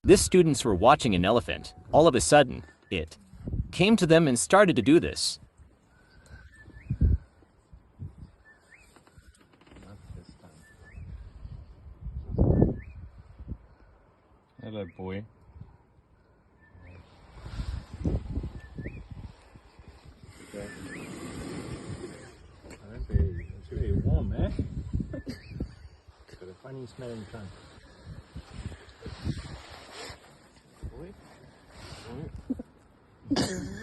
These students were watching an elephant. All of a sudden, it came to them and started to do this. Hello, boy. It's really warm, eh? It's got a funny smelling tongue. Boy? Boy?